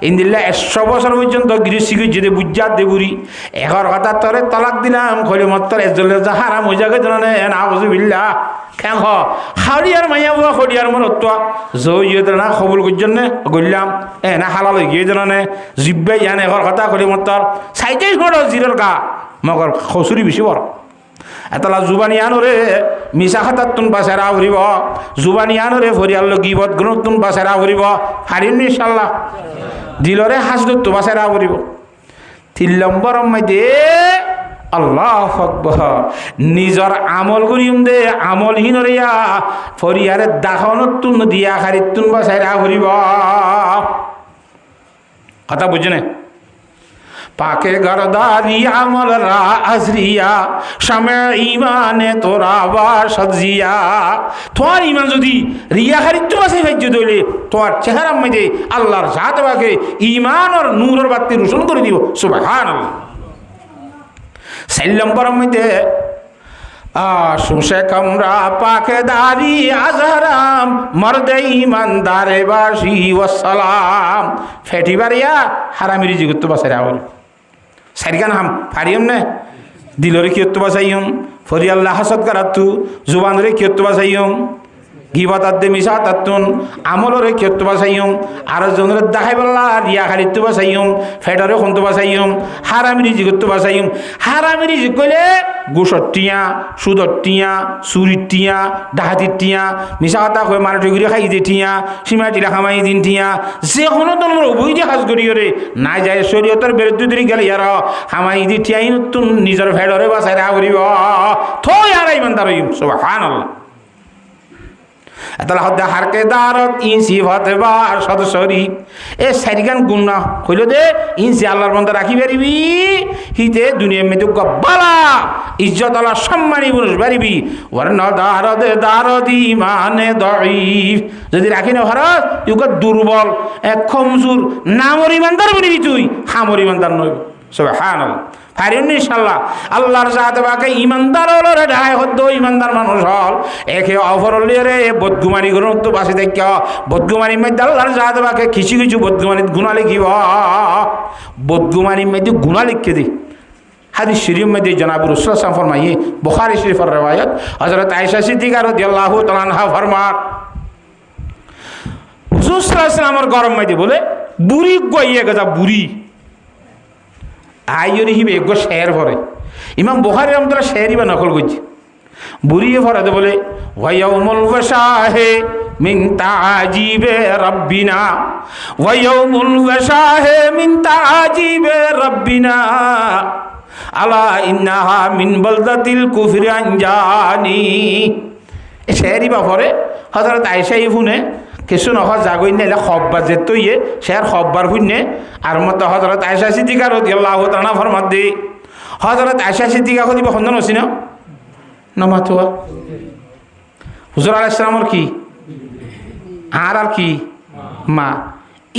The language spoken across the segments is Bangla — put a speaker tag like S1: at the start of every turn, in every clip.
S1: ইন্দিল্লা 100 বছর পর্যন্ত গৃহস্থিকে যদি বুঝাত দেবুরি এগর কথা তরে তলাক দিলাম খলি মত্তর এজলে যা হারাম হয়ে যাবে জানে না বুঝবিল্লা কেন হাওড়িয়ার মাইয়া বুয়া খড়িয়ার মরত্ব জইয়ে না খবর করছেন না গড়লাম না হালাল হয়ে গিয়ে জানে জিব্বাই জানে এগর কথা খলি মত্তর সাইতেই ঘড় জিরের গা মগর খসুরি বেশি বড় এতলা জুবানি আনোরে মিশা খাতার তুন পাশেরা ভরিব জুবানি আনোরে ফরিয়াল গিবত গ্রহ তুন পাশেরা ভরিব হারিন ইনশাল্লাহ দিলরে হাসদুত তো পাশেরা ভরিব 3 নম্বর মধ্যে আল্লাহ আকবার নিজর আমল করিম দে আমলহীনরিয়া ফরিয়ারে দাখনত তুন দিয়া খারিত তুন পাশেরা ভরিব কথা বুঝছেন পাকে গরদারি আমল রা আজরিয়া শামে ইমানে তোরা বা সজিয়া তোমার ইমান যদি রিয়া হারিত আছে ভাজ্য দইলে তোমার চেহারার মধ্যে আল্লাহর জাত বাকে ইমান আর নূরের বাতি রোশন করে দিব সুবহানাল্লাহ 4 নম্বর মধ্যে শুনছে কামরা পাকে দারি আজহারাম মর্দে ইমানদারে বাসি ওয়াসালাম ফেটি বাড়িয়া হারামিরি জিগুত বাসারে আওয়াল সারিগান হাম ফারিয়ম না দিলরে কিয়ত বাসাইয়ম ফরি আল্লাহ হাসদ কারাতু জুবানরে কিয়ত বাসাইয়ম গিবাতাত দে মিশা তাতুন আমলরে কিয়ত বাসাইয়ম আর জনরে দাহাই বল্লা রিয়া খালিত বাসাইয়ম ফেডরে খন্ত বাসাইয়ম হারামিরি জিগুত বাসাইয়ম হারামিরি জি কইলে গোসটিয়া সুদটিয়া সুরিটিয়া ডাহাতিটিয়া মিশা কথা কই মারটি ঘুরে খাই দিটিয়া সীমাটিলা খামাই দিন টিয়া যে কোনো তোমরা উভয় হাজ করিয়রে না যায় শরীয়তের বিরুদ্ধে দিকে গেলে ইয়ার খামাই দিটিয়াই নতুন নিজের ফেডরে বাসাই রা করিব থই আর ইমানদার হইম সুবহানাল্লাহ তাহলে হদ্দা হারকে দারত ইনসি ভাতে বা সদস্যরি এ সারিগান গুণা হইল দে ইনসি আল্লাহর বন্ধা রাখি পারিবি হিতে দুনিয়া মেয়ে গব্বালা ইজ্জত আল্লাহ সম্মানী পুরুষ পারিবি ওর ন দারদে দারদি মানে দইফ যদি রাখি না ভারত ইউকে দুর্বল এক খমজুর নামর ইমানদার বলিবি তুই হামর ইমানদার নই সুবহানাল্লাহ ফারিন ইনশাআল্লাহ আল্লাহর জাত বাকে ইমানদার হলরে ঢাই হদ্দ ইমানদার মানুষ হল একে অফরলে রে বদগুমানি গুণ তো বাসে দেখ বদগুমানি মধ্যে আল্লাহর জাত বাকে কিছু কিছু বদগুমানিত গুণা লিখিব বদগুমানি মধ্যে গুণা লিখে দি হাদিস শরীফ মধ্যে জনাব রাসূল সাল্লাল্লাহু আলাইহি ওয়াসাল্লাম ফরমাইয়ে বুখারী শরীফের riwayat হযরত আয়েশা সিদ্দিকা রাদিয়াল্লাহু তাআলা আনহা ফরমান হুজুর সাল্লাল্লাহু আলাইহি ওয়াসাল্লামের গরম মধ্যে বলে বুড়ি গইয়ে গজা বুড়ি আইয়রি হিবে গো শের ভরে ইমাম বুখারী রাহমাতুল্লাহ শেরই বা নকল করছে বুড়িয়ে ভরাতে বলে ওয়ায়াউমুল ওয়াশাহে মিন তাআজিবে রাব্বিনা ওয়ায়াউমুল ওয়াশাহে মিন তাআজিবে রাব্বিনা আলা ইন্নাহা মিন বালদাতিল কুফরি আনজানি এ শেরই বা ভরে হযরত আয়েশা ইবনে কিছু নহয় জাগই নাইলে খববার যেত ইয়ে সে আর খববার শুনে আর মতো হজরত আয়েশা সিদ্দিকা রাদিয়াল্লাহু তাআলা ফরমাত দে হজরত আয়েশা সিদ্দিকা কদিবা খন্দন হসি না নমাতোয়া হুজুর আলাইহিস সালামর কি আর কি মা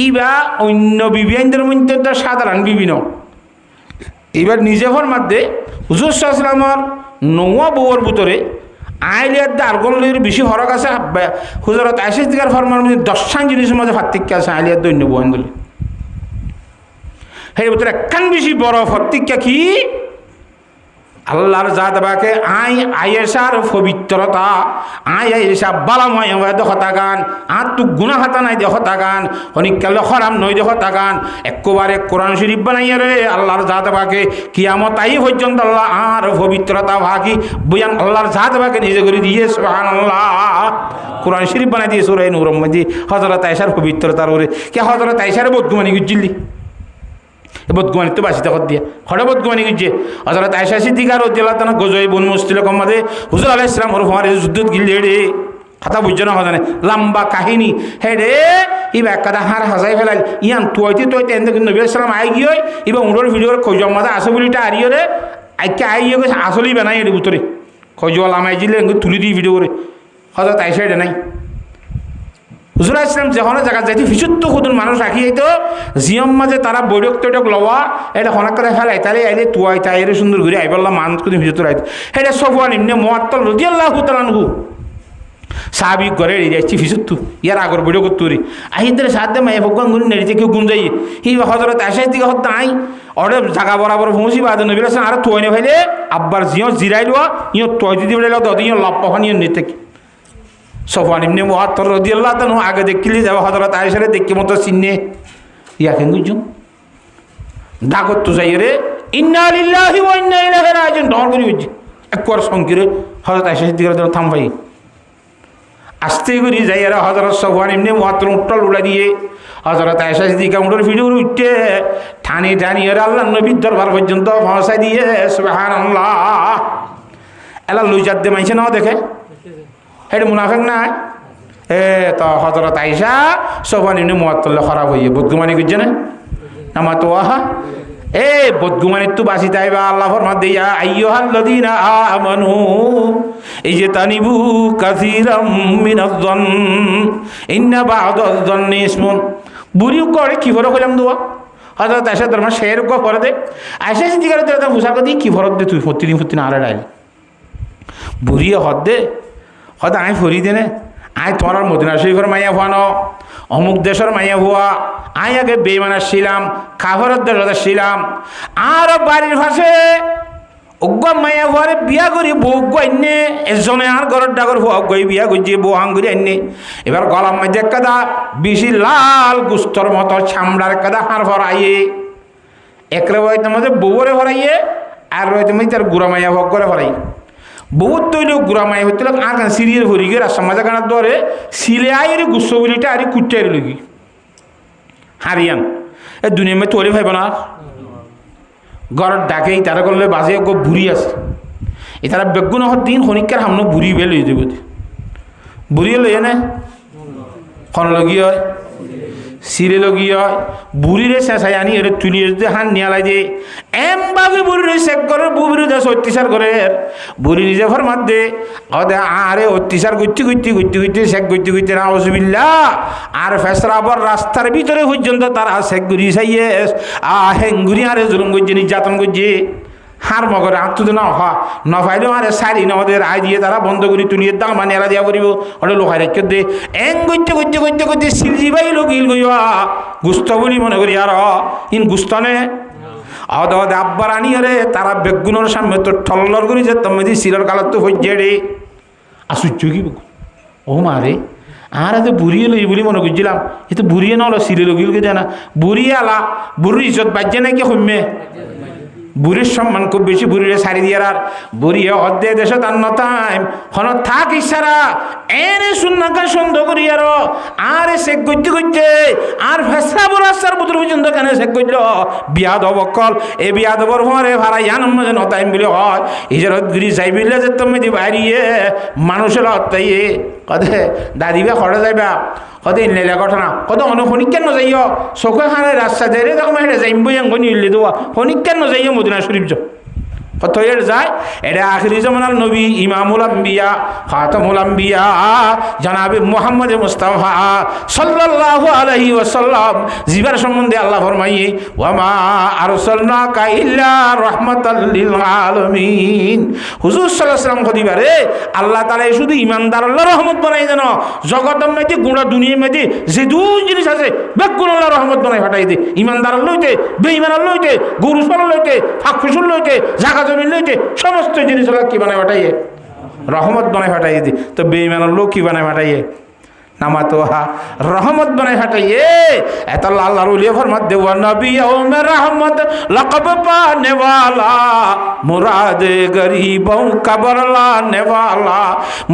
S1: ইবা অন্য বিবিয়ানদের মধ্যে তো সাধারণ বিবি ন এবার নিজে ফরমাত দে হুজুর সাল্লাল্লাহু আলাইহি ওয়াসাল্লামর নওয়া বউর ভিতরে আইলিয়ার দারগলের বেশি হরক আছে হুজরত আয়েশা সিদ্দিকার ফরমান মধ্যে 10টা জিনিসের মধ্যে পার্থক্য আছে আইলিয়ার দৈন্য বন্ধুলি এর ভিতরে একখান বেশি বড় পার্থক্য কি আল্লাহর জাত বাকে আয়েশার পবিত্রতা আয়েশা বালাময় দেখা গান আর তো গুনাহ হাতা নাই দেখা গান অনেককালে হারাম নয় দেখা গান একবারে কোরআন শরীফ বানাইয়া রে আল্লাহর জাত বাকে কিয়ামত আই পর্যন্ত আল্লাহ আর পবিত্রতা ভাগি বয়ান আল্লাহর জাত বাকে নিজে করে দিয়ে সুবহানাল্লাহ কোরআন শরীফ বানাই দিয়ে সূরা নূরের মধ্যে হযরত আয়েশার পবিত্রতার ওরে কে হযরত আয়েশার বদগুমানি গুজিলি বদগুমানি তো বাসিতে কর দিয়া খড়ে বদগুমানি গুজে হযরত আয়েশা সিদ্দিকা রাদিয়াল্লাহু তাআলা গজওয়ে বনু মুসতালিক মধ্যে হুজুর আলাইহিস সালাম ওর ফারে যুদ্ধত গিলে রে কথা বুঝছ না হদানে লম্বা কাহিনী হে রে ইবা কাদা হার হাজাই ফেলাল ইয়ান তুইতে এন্ড নবী আলাইহিস সালাম আই গিয়ে ইবা উড়র ভিডিওর খোঁজা মজা আছে বলিটা আরিও রে আইকে আইয়ে গেছে আসলেই বানাই এর ভিতরে খোঁজওয়ালা আমাই জিলে তুলি দি ভিডিও করে হযরত আয়েশা এটা নাই হুজুর আলাইহিস সালাম যখন জায়গা যাইতে বিশুদ্ধ খুদুন মানুষ রাখি যাইতো জিয়ম মাঝে তারা বৈঠক টৈঠক লওয়া এটা হনাক করে ফেলাই তাহলে আইলে তুয়াই তাই এর সুন্দর ঘুরে আইবল্লা মানুষ কিন্তু ভিতরে আইতো এটা সফওয়ান ইবনে মুআত্তাল রাদিয়াল্লাহু তাআলা আনহু সাহাবি ঘরে এড়িয়ে যাচ্ছি ফিসুত্তু ইয়ার আগর বইটা করতো রে আহিদের সাথে মায়ে ভগবান গুলি নেড়িতে কেউ গুন যাই এই হজরত আশাই দিকে হত্যা আই অর্ডে জাগা বরাবর পৌঁছি বাদ নবী আসেন আর তোয় নে ভাইলে আব্বার জিও জিরাই লোয়া ইও তয় দিদি বলে দদি ইও লাভ পাখানি নিতে সফান ইবনে মুআত্তার রাদিয়াল্লাহু তাআলা আগে দেখিলি যাব হযরত আয়েশারে দেখি মতো চিনে ইয়া কেন গুজু ডাকত তো যাই রে ইন্না লিল্লাহি ওয়া ইন্না ইলাইহি রাজিউন ডর করি বুঝি একবার সংকিরে হযরত আয়েশা সিদ্দিকা রাদিয়াল্লাহু থাম ভাই আস্তে করি যাই রে হযরত সফান ইবনে মুআত্তার উটল উড়া দিয়ে হযরত আয়েশা সিদ্দিকা উড়ের ভিডিও উঠতে ঠানি ঠানি আর আল্লাহর নবীর দরবার পর্যন্ত পৌঁছাই দিয়ে সুবহানাল্লাহ এলা লুজাত দে মাইছে না দেখে এটা মুনাফেক না তো হযরত আয়েশা সফান ইবনে মুআত্তাল খারাপ হইয়ে বদগুমানি করছে না নামা তো আহা বদগুমানি তো বাসি তাইবা আল্লাহ ফরমাত দিয়া আইয়ুহাল্লাযীনা আমানু ইজতানিবু কাসীরাম মিনাজ-যন ইন্না বা'দাজ-যন্নি ইসমুন বুড়ি করে কি ফরক হইলাম দোয়া হযরত আয়েশা দরমা শের গো ফরে দে আয়েশা সিদ্দিকা রাদিয়াল্লাহু মুসাফ দি কি ফরক দে তুই ফতি না আরে ডাইল বুড়ি হদ দে হদ আই ফরি দেনে আই তোমার মদিনা শরীফের মাইয়া হওয়ানো অমুক দেশের মাইয়া হওয়া আই আগে বেইমানা ছিলাম কাফেরের দেশে ছিলাম আর বাড়ির পাশে অজ্ঞ মাইয়া হওয়ারে বিয়া করি বউ আইনে এজনে আর ঘরের ডাগর হওয়া গই বিয়া করছি বউ হাঙ্গুরি আইনে এবার গলার মধ্যে কাদা বেশি লাল গুস্তর মতো ছামড়ার কাদা হার ভরাইয়ে একরে হয়তো মধ্যে বউরে ভরাইয়ে আর হয়তো মধ্যে তার গুড়া মাইয়া ভোগ করে ভরাই বহুত তৈল গুড়া মাই হইতে আর গান সিরিয়াল ভরি গিয়ে রাস্তা মাজা গানার দরে সিলে আইরে গুচ্ছ বলিটা আর কুচ্চাই লগি হারিয়ান এ দুনিয়া মেয়ে তোলে ভাইব না ঘরের ডাকেই তারা করলে বাজে গো বুড়ি আছে এ তারা বেগুন দিন শনিকার সামনে বুড়ি বে লই যাব বুড়িয়ে লইয়ে না খন লগি হয় সিরে লগি হয় বুড়িরে চেঁচাই আনি এর তুলিয়ে যদি হান নিয়ালাই দিয়ে এমভাবে বুড়িরে চেক করে বুড়ি দেশ অত্যাচার করে বুড়ি নিজে ফরমাত দে আরে অত্যাচার করতে চেক করতে না অসুবিল্লা আর ফেসরাবর রাস্তার ভিতরে পর্যন্ত তারা চেক ঘুরি চাইয়ে হেঙ্গুরি আরে জুলুম করছে নির্যাতন করছে হার মগরে আঁকতে না নফাইলেও আরে সারি নদের আয় দিয়ে তারা বন্ধ করি তুলিয়ে দাম মানে এরা দিয়া করিব ওটা লোহাই রাখতে দে এং করতে সিলজি বাই লগিল গইয়া গুস্ত বলি মনে করি আর ইন গুস্তনে অদ আব্বার আনি আরে তারা বেগুনের সামনে তো ঠল্লর করি যে তুমি দি সিলর কালার তো হইছে রে আসুচ্ছ কি ও মারে আর তো বুড়িয়ে লই বলি মনে করছিলাম এ তো বুড়িয়ে নলো সিলে লগিল কে জানা বুড়িয়ে আলা বুড়ির ইজ্জত বাজ্যে নাকি হইমে বুড়ির সম্মান খুব বেশি বুড়িরে সারি দিয়ে আর বুড়িয়ে অর্ধে দেশে তার নতাইম হন থাক ইশারা এনে সুন্নাকা সন্দেহ করি আর চেক করতে আর ফেসরা বড় আসার বুতুর পর্যন্ত কেন চেক করল বিয়াদ অবকল এ বিয়াদ বর হরে ভাড়া ইয়ান মধ্যে নতাইম বলে হয় ইজারত গিরি যাই বিলে যে তুমি দি বাইরিয়ে মানুষের হত্যাইয়ে কদে দাদিবা খড়ে যাইবা কদে ইনলেলা ঘটনা কত অনুফনিক কেন যাইও চোখে খানে রাস্তা যাই রে তখন হেঁটে যাইম বই আঙ্গনি উল্লে দেওয়া ফনিক কেন যাইও মদিনা শরীফ যাও কত এর যায় এটা আখিরি জামানার নবী ইমামুল আম্বিয়া খাতামুল আম্বিয়া জনাবে মুহাম্মদ মুস্তাফা সাল্লাল্লাহু আলাইহি ওয়াসাল্লাম জিবার সম্বন্ধে আল্লাহ ফরমাইয়ে ওয়া মা আরসালনাকা ইল্লা রাহমাতাল লিল আলামিন হুজুর সাল্লাল্লাহু আলাইহি ওয়াসাল্লাম কদিবারে আল্লাহ তাআলা শুধু ঈমানদার আল্লাহর রহমত বানাই দেন জগতের মধ্যে গোটা দুনিয়ার মধ্যে যে দুই জিনিস আছে বেগুন আল্লাহর রহমত বানাই ফাটাই দে ঈমানদার লইতে বেঈমান লইতে গরু সর লইতে ফাঁক ফুসুল লইতে জাগা জমিন লইতে সমস্ত জিনিস কি বানায় ফাটাইয়ে রহমত বানায় ফাটাইয়ে দি তো বেঈমানের লোক কি বানায় ফাটাইয়ে নামা তো রহমত বানায় ফাটাইয়ে এত আল্লাহর ওলিয়া ফরমাত দে ওয়া নবিয়ুমে রহমত লকব পানে ওয়ালা মুরাদে গরিবों का बरलाने वाला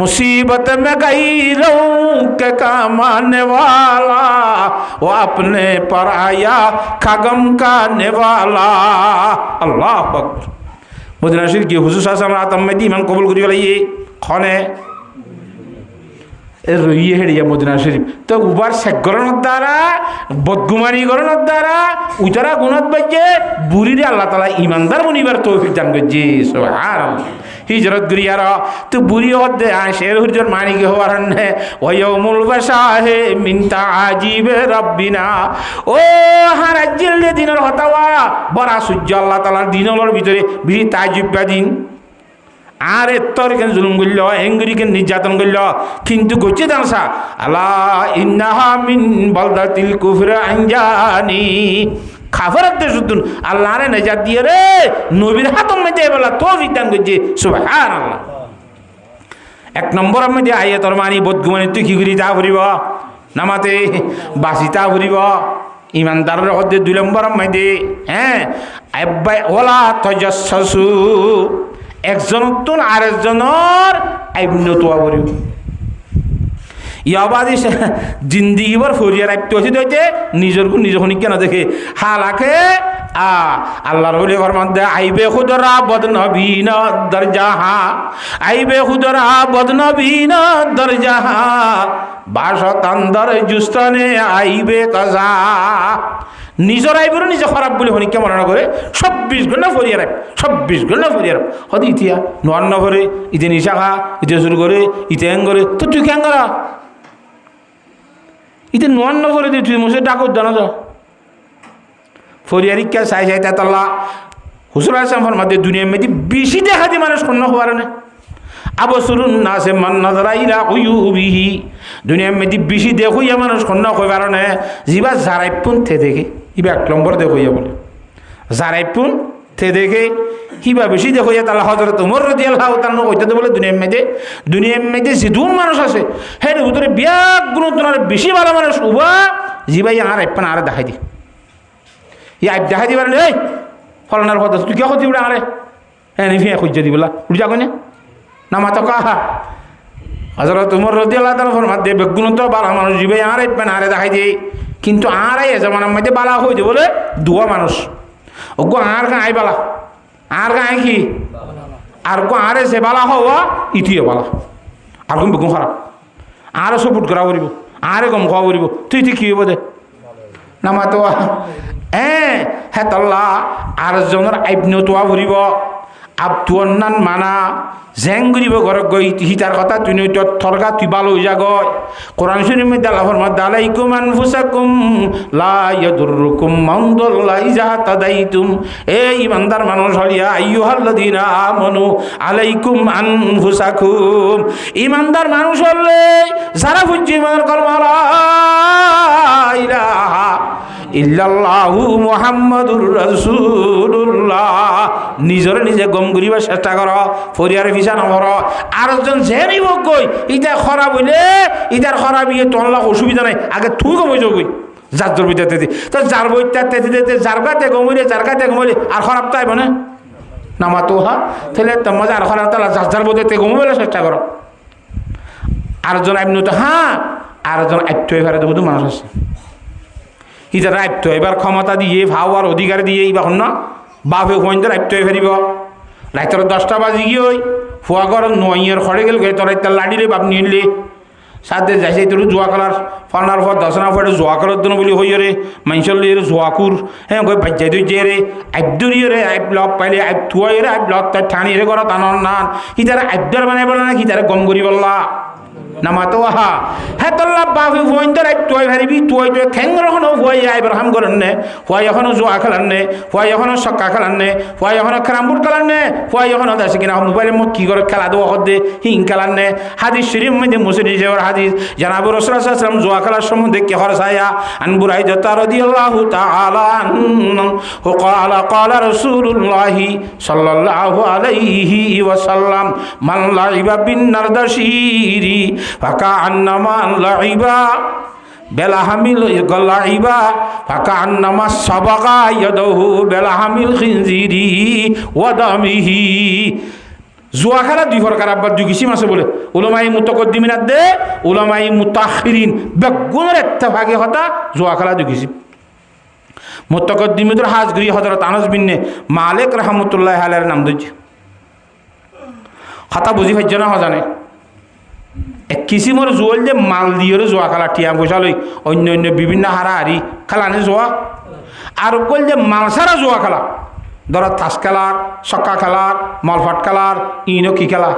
S1: मुसीबत में गैरों के काम आने वाला वो अपने पर आया खगम काने वाला अल्लाह अकबर মদিনা শরীফ কি হুজুর সাল্লাল্লাহু আলাইহি ওয়াসাল্লাম আতম ইমান কবুল করি গলাই খনে এ রইয়ে হেড়িয়া মদিনা শরীফ তো উবার শেখগরণের দ্বারা বদগুমানি গরণের দ্বারা উতারা গুণত বাজে বুড়িরে আল্লাহ তাআলা ইমানদার বনিবার তৌফিক দান করছে সুবহানাল্লাহ হিজরত গরিয়ার তো বুড়ি হদে আশের হুজুর মানিক হওয়ার নে ওয়ায়ুমুল বাশাহে মিন তাজিবে রাব্বিনা ও হারাজিল দিনের হতাওয়া বড় সূর্য আল্লাহ তাআলার দিনের ভিতরে বিহি তাজিব দিন আর এত্তর কেন জুলুম করল এঙ্গুরি কেন নির্যাতন করল কিন্তু গচ্ছে দানসা আলা ইন্নাহা মিন বালদাতিল কুফরা আনজানি খাফারাত দেশুতুন আল্লাহ রে নাজাত দিয়ে রে নবীর হাতম মধ্যে বলা তৌফিক দান করছে সুবহানাল্লাহ। এক নম্বর মধ্যে আয়াতর মানি বদগুমানি তুই কি করি তা ফুরিব নামাতে বাসি তা ফুরিব ইমানদারের হদ্দে 2 নম্বর মধ্যে হ্যাঁ ওলা তাজাসসু একজনতুন আরেকজনের আইবনতুয়া ফুরিব ইয়াবাদি জিন্দিগি ভর ফরিয়ার আইতে হচ্ছে দইতে নিজের গুণ নিজ হনি কেন দেখে হালাকে আল্লাহর বলে ফরমাতে আইবে খুদরা বদনবীন দরজাহা আইবে খুদরা বদনবীন দরজাহা বাসতান্দর জুস্তানে আইবে কাজা নিজের আইবের নিজে খারাপ বলে হনি কেমন মনে করে 24 ঘন্টা ফরিয়ার আইব 24 ঘন্টা ফরিয়ার হদি ইতিয়া নোয়ান্ন করে ইতে নিশা খা ইতে শুরু করে ইতে হ্যাং করে তো তুই কেন করা ইতে নোয়ান্ন করে দিয়ে তুই মুসে ডাকত জানা যা ফরিয়ারি কে চাই চাই তাল্লাহ হুসুর আসলাম ফরমাতে দুনিয়ার মধ্যে বেশি দেখা দিয়ে মানুষ কন্যা হওয়ার না আবসরুন নাসে মান নাযরা ইলা উয়ুবিহি দুনিয়ার মধ্যে বেশি দেখইয়া মানুষ কন্যা হওয়ার না জিবা জারাইপুন থে দেখে ইবা 1 নম্বর দেখইয়া বলে জারাইপুন থে দেখে হিবা বেশি দেখইয়া তাআলা হযরত ওমর রাদিয়াল্লাহু তাআলা কইতে বলে দুনিয়ার মধ্যে জিদুন মানুষ আছে হের ভিতরে বিয়াক গুণতনার বেশি ভালো মানুষ উবা জিবাই আর আইপান আর দেখাই দি ইয়া দেখাই দিবার এই ফলনার কথা তুই কে হতি বলে আরে হ্যাঁ নিফিয়া খুঁজে দিবলা বুঝা কইনে না মাতো কাহা হযরত ওমর রাদিয়াল্লাহু তাআলা ফরমাত দে বেগুণত ভালো মানুষ জিবাই আর আইপান আর দেখাই দি কিন্তু আর এই জামানার মধ্যে বালা হই দি বলে দুয়া মানুষ ওগো আর গায় বালা আর গায় কি আর গো আরে সে বালা হওয়া ইতিও বালা আর কোন বেগুন খারাপ আর সপুট করা করিব আরে গম খাওয়া করিব তুই কি হইব দে নামা তো হ্যাঁ তল্লা আর জনের আইবনতুয়া ভরিব আবতুয়ান্নান মানা জেং ঘুরিব ঘরত গই হিতার কথা তুই থরগা তুই ভালো হয়ে যা গয় কোরআন শরীফের মধ্যে আল্লাহ ফরমাত আলাইকুম আনফুসাকুম লা ইয়াদুররুকুম মান দাল্লা ইযা তাদাইতুম এই ইমানদার মানুষ হলিয়া আইয়ুহাল্লাযিনা আমানু আলাইকুম আনফুসাকুম ইমানদার মানুষ হলে যারা বুঝি মান কলমা লা ইলাহা ইল্লাল্লাহু মুহাম্মাদুর রাসূলুল্লাহ নিজরে নিজে গম করিবার চেষ্টা কর ফরিয়ার ভিসা নকর আর একজন যে নিব কই ইটা খারাপ হইলে ইটার খারাপ ইয়ে তোলা অসুবিধা নাই আগে তুই কমই যাও কই যার জরবিতে তেতি তো যার বইতে তেতি তেতি যার গাতে গমইলে যার গাতে গমইলে আর খারাপ তাইব না নামা তো হা তাহলে তোমার আর খারাপ তালা যার বইতে গমইলে চেষ্টা কর আর একজন আইন তো হ্যাঁ আর একজন আইত্য এবারে দেবো মানুষ আছে ইটা আইত্য এবার ক্ষমতা দিয়ে ভাওয়ার অধিকার দিয়ে এইবার না বাপে হইন্দর আইত্য ফেরিব রাইতর 10টা বাজি গিয়ে ফুয়া ঘর নইয়ের খড়ে গেল গে তোর একটা লাড়িলে বাপ নিলে সাথে যাইছে তোর জোয়া কালার ফানার পর 10 না পড়ে জোয়া কালার দিন বলি হই রে মানুষের লিয়ে জোয়াকুর হ্যাঁ কই বাজ্যাই তুই যে রে আইবদুরিয়ে রে আইব লক পাইলে আইব থুয়াই রে আইব লক তার ঠানি রে ঘর টানন নান হিতারে আইবদার বানাই বলা না হিতারে গম করি বললা নামা তো হা হ্যাঁ তোল্লা বাপি ফুয়াইন্দর আইব তুই ভারিবি তুই তুই খেঙ্গর এখনো ফুয়াই আইবার হাম করেন নে ফুয়াই এখনো জোয়া খেলান নে ফুয়াই এখনো সক্কা খেলান নে ফুয়াই এখনো ক্রামবুট খেলান নে ফুয়াই এখনো দেখে কিনা মোবাইলে মোক কি করে খেলা দেওয়া হদ্দে হিং খেলান নে হাদিস শরীফ মধ্যে মুসলিম হিসেবে হাদিস জানাবু রাসূলুল্লাহ সাল্লাল্লাহু আলাইহি ওয়াসাল্লাম জোয়া খেলার সম্বন্ধে কি হরসায়া আন বুরাইদা রাদিয়াল্লাহু তাআলা আনহু ক্বালা ক্বালা রাসূলুল্লাহ সাল্লাল্লাহু আলাইহি ওয়াসাল্লাম মান লাইবা বিন নারদাশিরি ফাকা আন্নামা লাইবা বেলাহামিল গলাইবা ফাকা আন্নামা সাবাকা ইয়াদাহু বেলাহামিল খিনজিরি ওয়াদামিহি জুয়া খেলা 2 প্রকার আবার 2 কিসিম আছে বলে উলামায়ে মুতাকদ্দিমিনাত দে উলামায়ে মুতাখিরিন বেগুনের ইত্তেফাকে হতা জুয়া খেলা 2 কিসিম মুতাকদ্দিমিনদের হাজগরি হযরত আনাস বিন মালিক রাহমাতুল্লাহি আলাইহির নাম দইছে হতা বুঝি ভাজ্য না জানে এক কিসিমর জোয়াল যে মাল দিয়ে জোয়া খেলা টিয়া পয়সা লই অন্য অন্য বিভিন্ন হারাহারি খেলানে জোয়া আর কল যে মাল সারা জোয়া খেলা ধরো তাস খেলার ছক্কা খেলার মলফাট খেলার ইনো কি খেলা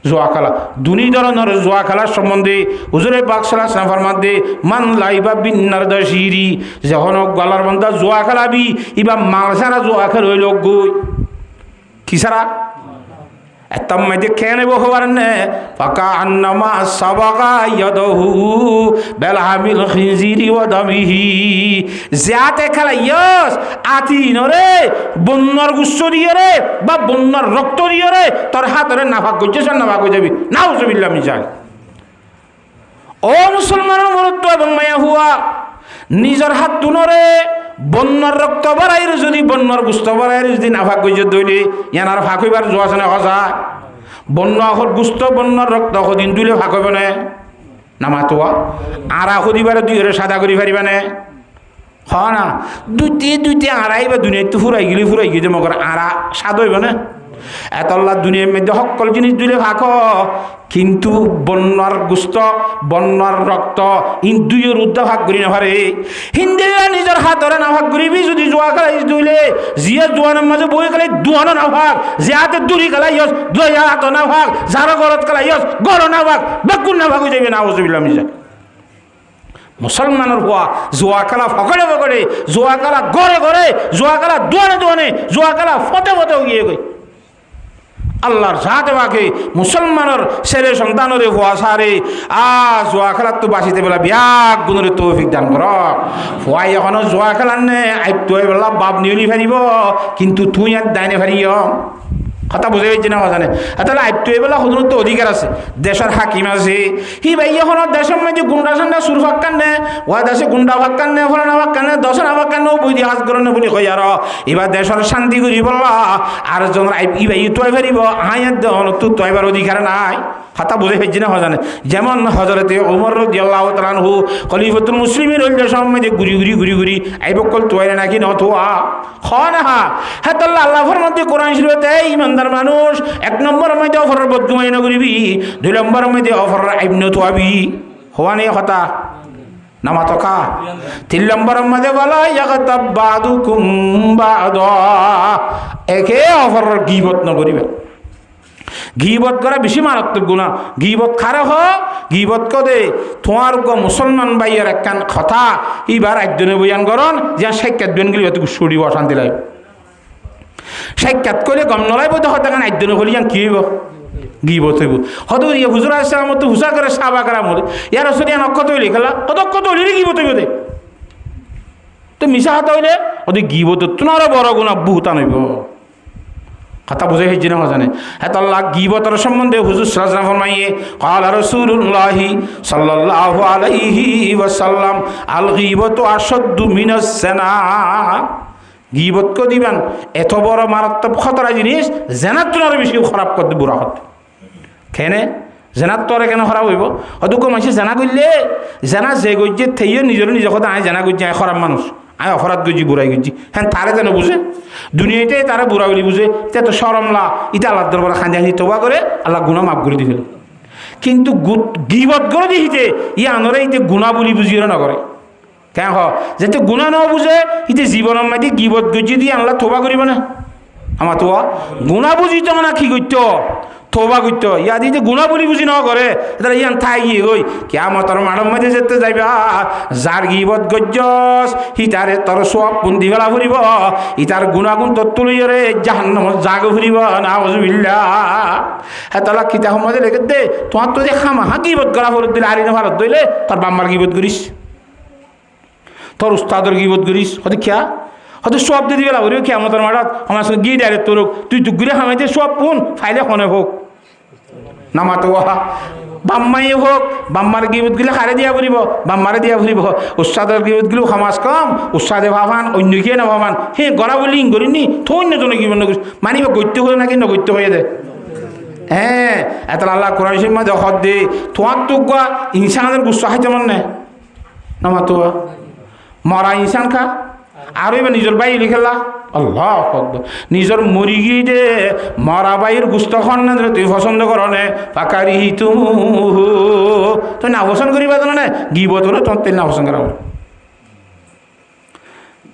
S1: জোয়া খেলা দুই ধরনের জোয়া খেলার সম্বন্ধে হুজুরে পাক সাল্লাল্লাহু আলাইহি ওয়াসাল্লাম ফরমাতে মান লাইবা বিন নারদাশিরি যখন গলার বন্ধা জোয়া খেলাবি ইবা মাল সারা জোয়া খেল হইল গই কি সারা এতম মধ্যে খেয়ে নেব হবার নে ফাঁকা আন্নামা সাবাগা ইয়াদহু বেলহামিল খিজিরি ওয়া দামিহি যাতে খেলা ইয়স আতি নরে বন্যার গুচ্ছ দিয়ে রে বা বন্যার রক্ত দিয়ে রে তোর হাতরে নাফাক করছিস নাফাক হয়ে যাবি নাউজুবিল্লাহ মিজাল। ও মুসলমানের মরত্ব এবং মায়া হুয়া নিজের হাত দুনরে বন্যার রক্ত বাড়াইর যদি বন্যার গুস্ত বাড়াইর যদি নাফাক গইজে দইলে ইয়ানার ফাঁক হইবার জোয়া আছে না হজা বন্যা হল গুস্ত বন্যার রক্ত সদিন দুলে ফাঁক হইব নে নামাতোয়া আড়া সদিবারে দুই সাদা করি পারিবা নে হ না দুইটি আড়াই বা দুনিয়াতে ফুরাই গেলে মগর আড়া স্বাদ হইব না এতল্লা দুনিয়ার মধ্যে সকল জিনিস দিলে ফাঁক কিন্তু বন্যার গুস্ত বন্যার রক্ত দুইয়ের উদ্দা ভাগ করি না পারে হিন্দিরা নিজের হাতরে না ভাগ করিবি যদি জোয়া খেলাই দুইলে জিয়া জোয়ানের মাঝে বই খেলাই দুয়ানো না ভাগ যে হাতে দূরি খেলাই ইয়স দুই হাত না ভাগ যারা গরত খেলাই ইয়স গর না ভাগ বেকুন না ভাগ হয়ে যাবে না ওজুবিল্লাহ মিজা। মুসলমানের হওয়া জোয়া খেলা ফকড়ে ফকড়ে জোয়া খেলা গড়ে গড়ে জোয়া খেলা দুয়ানে জোয়া খেলা ফতে গিয়ে গই আল্লাহর জাতে বাকে মুসলমানের ছেলে সন্তানরে হওয়া সারে জোয়া খেলার তো বাঁচিতে বেলা বিয়াক গুণরে তৌফিক দান কর ফুয়াই এখনো জোয়া খেলার নে আইতো বেলা বাপ নিউলি ফেরিব কিন্তু তুই আর দাইনে ফেরিও কথা বুঝে পেয়েছি না জানে তাহলে আইতো এবেলা সদর তো অধিকার আছে দেশের হাকিম আছে হি ভাই এখন দেশের মধ্যে গুন্ডা সান্ডা সুর ফাক্কান নে ওয়া দেশে গুন্ডা ফাক্কান নে ফলানা ফাক্কান নে দশনা ফাক্কান নে বই দিয়ে হাজ করে বলি কই আর এবার দেশের শান্তি করি বললা আর জন ই ভাই তুই ফেরিব হাইয়ার দেন তুই এবার অধিকার নাই কথা বুঝে পেয়েছি না জানে যেমন হজরতে ওমর রাদিয়াল্লাহু তাআলা আনহু খলিফাতুল মুসলিমিন হইল দেশের মধ্যে ঘুরি আই বকল তুই নাকি ন তোয়া খ না হ্যাঁ তাহলে আল্লাহর মধ্যে কোরআন শরীফে ইমানদার মানুষ এক নম্বর মধ্যে অফরের বদগুমাই না করিবি দুই নম্বর মধ্যে অফরের আইবন তোয়াবি হওয়া নেই কথা নামা তকা তিন নম্বর মধ্যে বলা ইয়াগতাব বাদুকুম বাদা একে অফরের গীবত না করিবে গীবত করা বেশি মারাত্মক গুণা গীবত খারে হ গীবত কদে তোমার মুসলমান ভাইয়ের একখান কথা এবার একজনে বয়ান করন যে সাক্ষাৎ বেন গেলে এত সরিব অশান্তি লাগে সাক্ষাৎ করলে গম নলাইব তো হতাকান একজনে হলি কি হইব গীবত হইব হত ইয়ে হুজুর আসসালাম তো হুসা করে সাবা করা মরে ইয়ার সরিয়া নক্ষত হইলে খেলা অদক্ষত হইলে গীবত হইব দে তো মিশা হাত হইলে ওদের গীবত তোমারও বড় গুণা বহুতা নইব কথা বুঝে হয়েছে না জানে এত আল্লাহ গীবতের সম্বন্ধে হুজুর সাল্লাল্লাহু আলাইহি ওয়াসাল্লাম ফরমাইয়ে ক্বালা রাসূলুল্লাহ সাল্লাল্লাহু আলাইহি ওয়াসাল্লাম আল গীবতু আশাদ্দু মিনাস জিনা গীবত কো দিবেন এত বড় মারাত্মক খতরা জিনিস জেনাত তোর বেশি খারাপ করতে বুড়া হতে কেনে জেনাত তোরে কেন খারাপ হইব অদুকো মাসে জেনা করলে জেনা যে গজ্জে থেইও নিজে কথা আয় জেনা গজ্জে আয় খারাপ মানুষ আয় অপরাধ গজি বুড়াই গজি হ্যাঁ তারে যেন বুঝে দুনিয়াতে তারা বুড়া বলি বুঝে তে তো সরমলা ইটা আল্লাহ দরবারে খান্দি খান্দি তোবা করে আল্লাহ গুণা মাফ করে দিল কিন্তু গীবত করে দিহিতে ই আনরে ইতে গুণা বলি বুঝিও না করে কেন হ যেতে গুণা ন বুঝে ইতে জীবনের মাঝে গীবত গজি দিয়ে আল্লাহ তোবা করিব না আমার তো গুণা বুঝিত না কি করত তোবা করতো ইয়া দিতে গুণা বলি বুঝি ন করে তাহলে ইয়ান থাই গিয়ে গই কেমন তোর মাঠের মধ্যে যেতে যাইবা যার গীবত গজ্জস হি তারে তোর সব বন্দি ফেলা ফুরিব ই তার গুণাগুণ তোর তুলিয়ে রে জাহান্নামত জাগ ফুরিব নাউজুবিল্লাহ হ্যাঁ তাহলে কিতা সমাজে লেগে দে তোমার তো যে খামাহা গীবত করা ফরত দিলে আরিনা ভারত দইলে তোর বাম্মার গীবত করিস তোর উস্তাদর গীবত করিস হতে খেয়া হয়তো সব দিয়ে দিবে লাগবে কেমন তোর মাঠত আমার সঙ্গে গিয়ে ডাইরেক্ট তোর তুই দুগুড়ে খামাইতে সব পুন ফাইলে খনে হোক নামাতো বাম্মাই হোক বাম্মার গিবত গেলে খারে দিয়া ফুরিব বাম্মারে দিয়া ফুরিব উস্তাদের গিবত গেলেও খামাজ কম উস্তাদে ভাবান অন্য কে না ভাবান হে গড়া বলি করিনি তো অন্যজনে গিবত নকরিস মানিব গত্য হয়ে নাকি নগত্য হয়ে দে হ্যাঁ এত আল্লাহ কোরআন শরীফ মাঝে হদ দে তোমার তো ইনসানের গুচ্ছ খাইতে মন নেই নামাতো মরা ইনসান খা আর এবার নিজের বাই লিখেলা আল্লাহ নিজের মরি গিয়ে দে মরা বাইর গুস্ত খন না তুই পছন্দ কর নে পাকারি তুমি তুই না পছন্দ করিবা জানো না গিবত হলে তোমার তেল না পছন্দ করা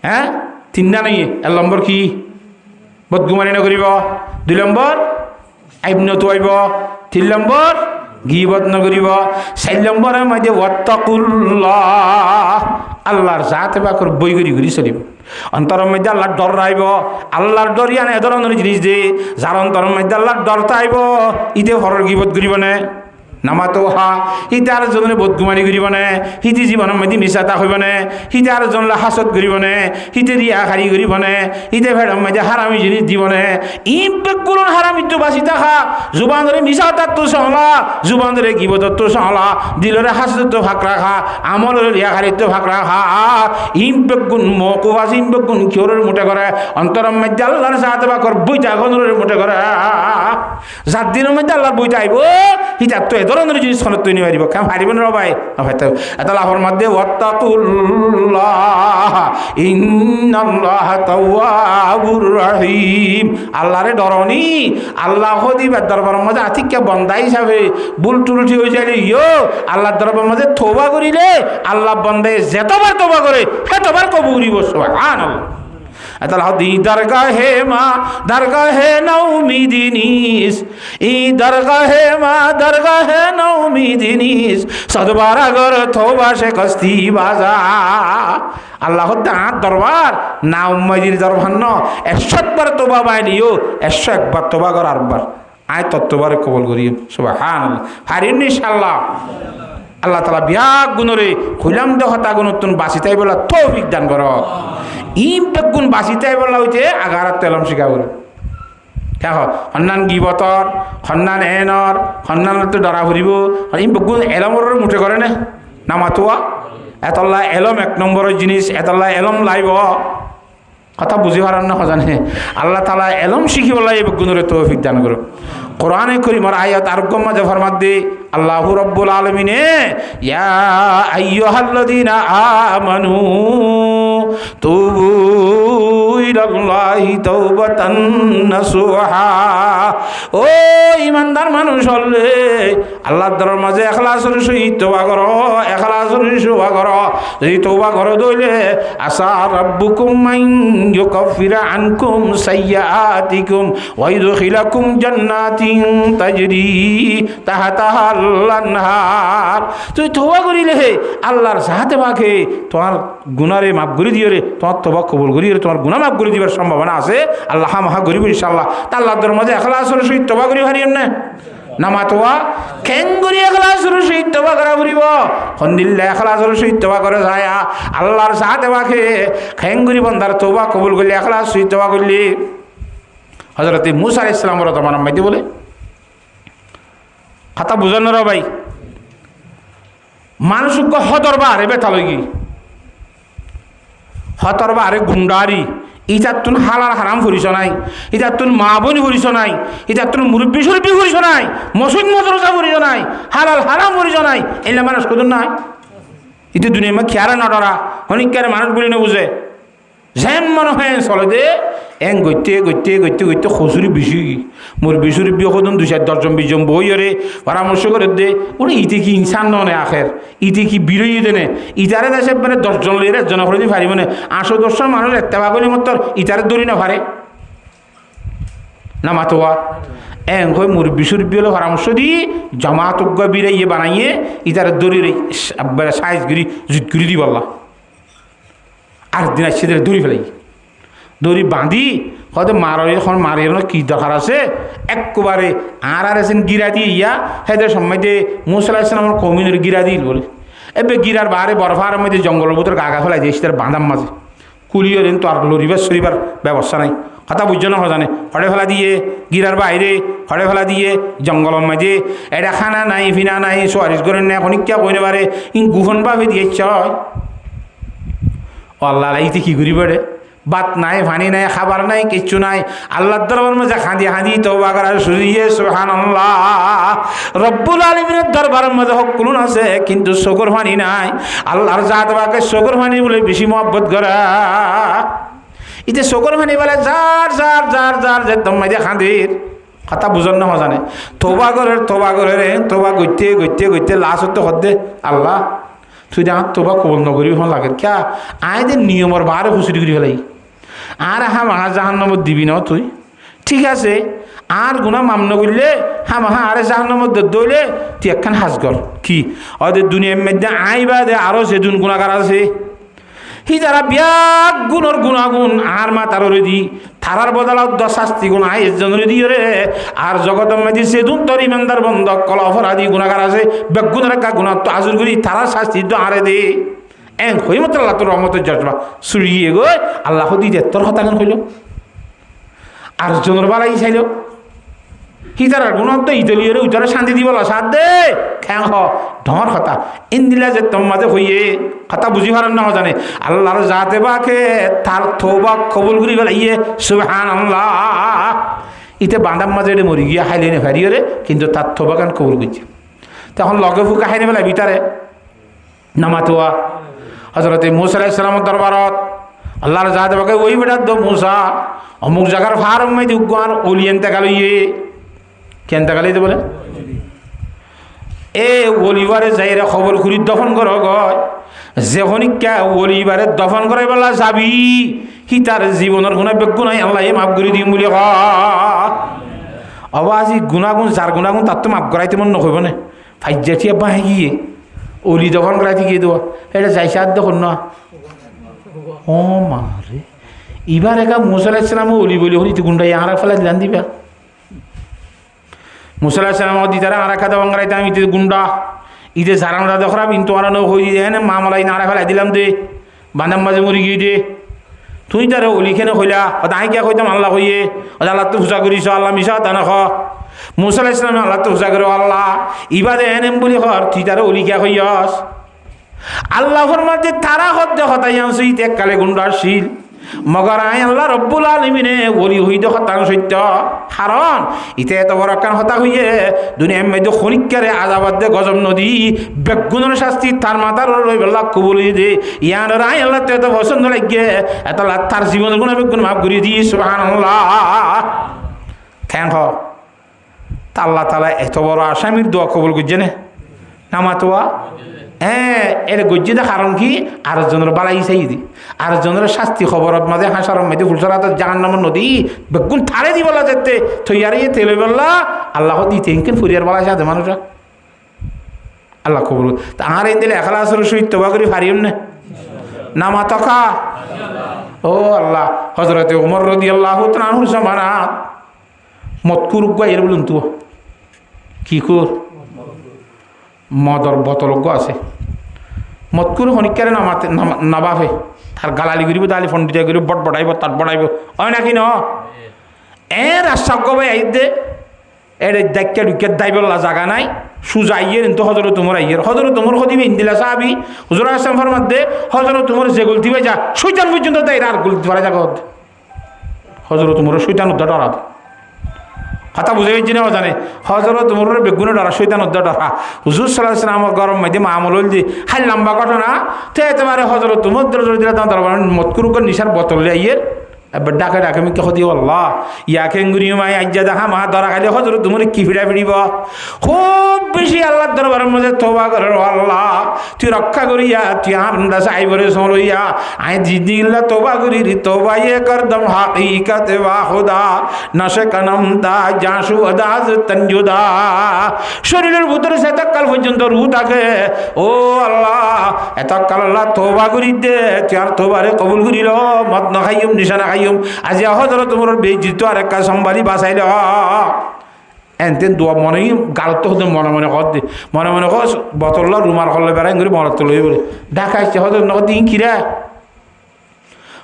S1: হ্যাঁ তিনটা নেই এক নম্বর কি বদগুমানি না করিব দুই নম্বর আইবন তো আইব তিন নম্বর গিবত না করিব চার নম্বরের মধ্যে ওয়াত্তাকুল্লাহ আল্লাহর জাতে বাকর বই গড়ি ঘুরি চলিব অন্তরের মধ্যে আল্লাহর ডর রাইব আল্লাহর ডর ইয়ান এ ধরনের জিনিস যে যার অন্তরের মধ্যে আল্লাহর ডর তাইব ইতে হরর গিবত করিব না নামাতো হা হিতে আর জনে বদগুমানি করিব না হিতে জীবনের মধ্যে মিছাতা হইব না হিতে আর জনলে হাসত করিব না হিতে রিয়া খারি করিব না হিতে ভেড়ার মধ্যে হারামি জিনিস দিব না ই বেকুলন হারামি তো বাঁচি থাকা জুবান ধরে মিছাতার তো সহলা জুবান ধরে গিবতর তো সহলা দিলরে হাসত তো ভাগ রাখা আমলের রিয়া খারির তো ভাগ রাখা ইম বেগুন মকুবাস ইম বেগুন কিওরের মুঠে করে অন্তরের মধ্যে আল্লাহর সাথে বা কর বইটা গনরের মুঠে করে যার দিনের মধ্যে আল্লাহর বইটা আইব হিতার তো ধরনের জিনিস খনত তৈরি পারিব কেন পারিব না ভাই হয়তো এত লাভের মধ্যে ওয়াত্তাকুল্লাহ ইন্নাল্লাহ তাওয়াবুর রহিম আল্লাহরে ডরনি আল্লাহ দিবার দরবারের মধ্যে আতিককে বন্দা হিসাবে ভুল টুরুটি হয়ে যাইলে আল্লাহর দরবারের মধ্যে তওবা করিলে আল্লাহ বন্দে যতবার তওবা করে সেতবার কবুল করিব সুবহানাল্লাহ দি দরগাহে মা দরগাহে নৌমিদিনিস ই দরগাহে মা দরগাহে নৌমিদিনিস সদবার আগর থোবা সে কস্তি বাজা আল্লাহ দাঁত দরবার না উম্মাইদির দরবার ন 100 বার তোবা বাইলিও 101 বার তোবা কর আরবার আয় তত্ত্ববার কবুল করিও সুবহানাল্লাহ হারিন ইনশাআল্লাহ আল্লাহ তাআলা বিয়াক গুণরে খুলাম দহতা গুণতুন বাঁচিতাই বলা তৌফিক দান করো ইম বেগুন বাঁচিতাই বলা হইতে আগারাত তেলম শিখা বলে কে হন্নান গিবতর হন্নান এনর হন্নান তো ডরা ফুরিব ইম বেগুন এলমর মুঠে করে না মাতুয়া এতল্লা এলম 1 নম্বরের জিনিস এতল্লা এলম লাইব কথা বুঝি পারান না জানে আল্লাহ তাআলা এলম শিখিব লাই বেগুনরে তৌফিক দান করো কোরআনে করিমের আয়াত আরগম মাঝে ফরমাত দে আল্লাহু রাব্বুল আলামিনে ইয়া আইয়ুহাল্লাযীনা আমানু তুবু ইলাল্লাহি তাওবাতান নাসুহা ও ইমানদার মানুষ হলে আল্লাহর দরবারের মাঝে ইখলাসের সহিত তওবা করো ইখলাসের সহিত তওবা করো যদি তওবা করো দইলে আসা রাব্বুকুম মান ইউকাফিরা আনকুম সাইয়্যাতিকুম ওয়া ইউদখিলাকুম জান্নাতিন তাজরি তাহতাহাল আনহার তুই তওবা করিলে আল্লাহর সাথে বাকে তোমার গুনারে মাফ করে দিও রে তোমার তওবা কবুল করি রে তোমার গুনাহ মাফ করে দিবার সম্ভাবনা আছে আল্লাহ মাহা করিব ইনশাআল্লাহ তা আল্লাহর দরবারে মাঝে ইখলাসের সহিত তওবা করি হারিয়েন না নামাতোয়া কেঙ্গুরি ইখলাসের সহিত তওবা করা করিব হন্দিল্লা ইখলাসের সহিত তওবা করে যায় আল্লাহর সাথে বাকে কেঙ্গুরি বান্দার তওবা কবুল করলে ইখলাস সহিত তওবা করলে হযরত মূসা আলাইহিস সালামের তোমার মাইতে বলে কথা বুঝানো রে ভাই মানুষকে হদরবার এবে তালগি হতরবারে গুন্ডারি ইটার তুন হালাল হারাম ফুরিস নাই ইটার তুন মা বোন ফুরিস নাই ইটার তুন মুরব্বী সুরব্বী ফুরিস নাই মসজিদ মদরসা ফুরিস নাই হালাল হারাম ফুরিস নাই এলে মানুষ কদুন নাই ইতে দুনিয়া মা খেয়ারা নডরা অনেকের মানুষ বলি না বুঝে যেন মনে হয় চলে দে এং গইতে গইতে গইতে গইতে খসুরি বেশি মোর বিশুরি বিয়ে কদন 2-4 জন 20 জন বই রে পরামর্শ করে দে ওরে ইতে কি ইনসান নয় আখের ইতে কি বিরোধী দেনে ইতারে দেশে মানে 10 জন লইরে একজন করে দি পারিব না 8-10 মানুষ এত্তেবা করি মত ইতারে দড়ি না পারে না মাতোয়া এং কই মোর বিশুরি বিয়ে পরামর্শ দি জামাত গবিরে ইয়ে বানাইয়ে ইতারে দড়ি রে আব্বারে সাইজ গরি জুত করি দি বল্লা আর দিন সেদের দড়ি ফেলাই দড়ি বাঁধি হয়তো মারের এখন মারের কি দরকার আছে একবারে আর আছেন গিরা দিয়ে ইয়া হেদের সময় দিয়ে মূসা আলাইহিস সালামের কওমিনের গিরা দিল বলে এবে গিরার বাহারে বরফার মধ্যে জঙ্গলের ভিতর গাগা ফেলাই দিয়ে সেটার বাঁধার মাঝে কুলিও দিন তো আর লরিবার সরিবার ব্যবস্থা নাই কথা বুঝছো না জানে হড়ে ফেলা দিয়ে গিরার বাইরে হড়ে ফেলা দিয়ে জঙ্গলের মাঝে এটা খানা নাই ফিনা নাই সোয়ারিশ করেন না এখন কিয়া কইনে পারে ইন গুহন ভাবে দিয়েছ আল্লাহ ইতে কি করি পড়ে বাত নাই পানি নাই খাবার নাই কিচ্ছু নাই আল্লাহর দরবার মধ্যে হাঁদি হাঁদি তওবা করার সুরিয়ে সুবহানাল্লাহ রব্বুল আলামিনের দরবারের মধ্যে হকুন আছে কিন্তু শকর পানি নাই আল্লাহর জাত বাকে শকর পানি বলে বেশি মহব্বত করা ইতে শকর পানি বলে যার যার যার যার যে তোমায় হাঁদির কথা বুঝন না জানে তওবা করে রে তওবা গইতে গইতে গইতে লাস্ট তো হদ্দে আল্লাহ তুই যা তোবা কবল নগরী হন লাগে ক্যা আয়দের নিয়মর বারে হুসুরি করি ফেলাই আর হামাহা জাহান্নামত দিবি না তুই ঠিক আছে আর গুণা মামন করলে হামাহা আরে জাহান্নামত দৌলে তুই একখান হাজ কর কি ওদের দুনিয়ার মধ্যে আইবা দে আরও যে দুন গুণাগার আছে হি যারা বিয়াক গুণর গুণাগুণ আর মাতার দি থারার বদলাও শাস্তি গুণ আয় জনের দিয়ে রে আর জগত মাঝে সেদুন তোর ইমানদার বন্ধ কল অপরাধী গুণাগার আছে বেগুনের একটা গুণা তো আজুর করি থারার শাস্তি তো আরে দে এন হই মতো আল্লাহ তোর রহমতের জজবা সুরিয়ে গো আল্লাহ দি দে তোর হতাগান হইল আর জনের বালাই চাইল হিতারার গুণ তো ইতলিয়রে উতরে শান্তি দিব সাথ দে খ্যাং হ ঢর কথা ইন্দিলা যে তোমাদের হইয়ে কথা বুঝি পারেন না জানে আল্লাহর জাতে বাকে তার থোবা কবুল করি গেল ইয়ে সুবহানাল্লাহ ইতে বাঁধার মাঝে মরি গিয়া হাইলে নে ফেরিয়ে কিন্তু তার থোবা গান কবুল করছে তখন লগে ফুকা হাইনে বেলা ভিতরে নামাতোয়া হজরতে মুসা আলাইহিস সালামের দরবারত আল্লাহর জাতে বাকে ওই বেটার দো মুসা অমুক জায়গার ফার্ম মাই দুগান ওলিয়েনতে গেল ইয়ে কেন তাকালেই তো বলে এ ওলিবারে যাই রে খবর খুঁড়ি দফন কর গয় যে খনিকা ওলিবারে দফন করে বলা যাবি সি তার জীবনের কোনো বেগ নাই আল্লাহ মাফ করে দিম বলি আজি গুণাগুণ যার গুণাগুণ তার তো মাফ করাইতে মন নকইব না ফাইজাঠিয়া বাহে গিয়ে অলি দফন করাইতে গিয়ে দেওয়া এটা যাইছে আর দেখুন না ও মারে এবার একা মুসা আলাইহিস সালাম অলি বলি হলি তুই গুন্ডাই আর ফেলা দিলাম দিবা মুসা আলাইহিস সালাম দিতারা আর খাদা বাংলাইতে আমি ইতে গুন্ডা ইতে সারাংরা দেখরা কিন্তু আর ন হই যায় না মামলাই না ফেলা দিলাম দে বান্দাম মাঝে মরি গিয়ে দে তুই তারে অলি খেনে হইলা তাই কে কইতাম আল্লাহ হইয়ে আল্লাহ তো পূজা করিস আল্লাহ মিশা তা না খ মুসা আলাইহিস সালাম আল্লাহ তো পূজা করো আল্লাহ ইবাদে এনেম বলি হর তুই তারে অলি কে হইয়াস আল্লাহর মাঝে তারা হদ্দে হতাই আনছি ইতে কালে গুন্ডার শিল মগর আই আল্লাহ রব্বুল আলামিনে ওলি হই দে হতান সত্য কারণ ইতে এত বড় কান হতা হইয়ে দুনিয়ার মধ্যে খনিকারে আযাবাদ দে গজব নদী বেগুনের শাস্তি তার মাথার রই বল্লা কবুল দে ইয়ার আই আল্লাহ তো এত পছন্দ লাগে এত তার জীবনের গুণ বেগুন মাফ করে দি সুবহানাল্লাহ কেন হ তা আল্লাহ তাআলা এত বড় আসামির দোয়া কবুল করছে না নামাতোয়া হ্যাঁ এটা গজ্জিদা কারণ কি আর জনের বালাই চাই দি আর জনের শাস্তি খবর মাঝে হাসার মধ্যে ফুলসরাত জাহান্নামের নদী বেগুন থারে দি বলা যেতে থইয়ারে তেলে বললা আল্লাহ দিতে ইনকেন ফুরিয়ার বালাই সাথে মানুষরা আল্লাহ কবুল তা আর এই দিলে এখলাসের সহিত তওবা করি পারিম না নামা তকা ও আল্লাহ হযরতে ওমর রাদিয়াল্লাহু তাআলা আনহুর জামানাত মতকুর গায়ের বলুন তো কি কর মদর বোতলজ্ঞ আছে মতকুর হনিকারে নামাতে নাবাফে তার গালালি করিব দালি ফন্ডিতা করিব বট বড়াইব তার বড়াইব হয় নাকি ন এ রাস্তাজ্ঞ ভাই আই দে এর দায়িত্ব ঢুকে দাইবল্লা জায়গা নাই সুজা আইয়ের কিন্তু হজরত তোমার আইয়ের হজরত তোমার হদিবে ইন্দিলা সাহাবি হুজুর আসলাম ফরমাত দে হজরত তোমার যে গলতি ভাই যা শৈতান পর্যন্ত দেয় আর গলতি পারা জায়গা হজরত তোমার শৈতান উদ্ধার ডরাব কথা বুঝে গেছি না জানে হজরত তোমার বেগুনে ডরা শৈতান উদ্ধার ডরা হুজুর সাল্লাল্লাহু আলাইহি ওয়াসাল্লাম গরম মাঝে মামুল হল যে হাই লম্বা ঘটনা তো একেবারে হজরত তোমার দিলে তোমার মতকুরুকর নিশার বোতল আইয়ের এবার ডাকে ডাকে আমি কেহ দিও আল্লাহ ইয়াকে গুড়ি মাই আজ্জা দেখা মা ধরা খাইলে হজরত তোমার কি ফিরা ফিরিব খুব বেশি আল্লাহর দরবারের মধ্যে তওবা করে আল্লাহ তুই রক্ষা করিয়া তুই আমরা সাইবরে সরইয়া আই জিদিল্লা তওবা করি তওবা এ করদম হাকিকত ওয়া খুদা নশে কনম তা জাসু আদাজ তঞ্জুদা শরীরের ভিতরে সেতকাল পর্যন্ত রূহ থাকে ও আল্লাহ এতকাল আল্লাহ তওবা করি দে তুই আর তওবারে কবুল করিল মদ না খাইম নিশানা আজি হজরত তোমার বেজিত আর একটা সম্বাদী বাঁচাইল এনতেন দোয়া মনে গালত হতে মনে মনে কর দে মনে মনে কর বোতললা রুমার হলে বেড়াই করে মনত লই বলে ঢাকা আসছে হয়তো নগদ দিন কিরা